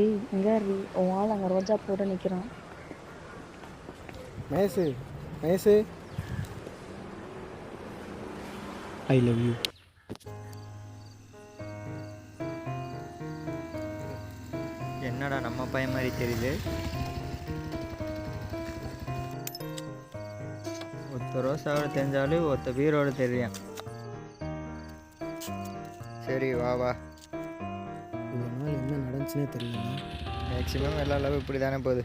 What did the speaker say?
ஏய் இங்க இருடி உன் ஆள் அங்கே ரோஜா போட்டு நிற்கிறான். Mahesh Mahesh I love you. என்னடா நம்ம பையன் மாதிரி தெரியுது. ஒருத்த ரோசாவோட தெரிஞ்சாலே ஒருத்த பீரோட தெரியும். சரி வா வா. இவ்வளோ நாள் என்ன நடந்துச்சுன்னே தெரியல. மேக்ஸிமம் எல்லா லவ் இப்படி தானே போகுது.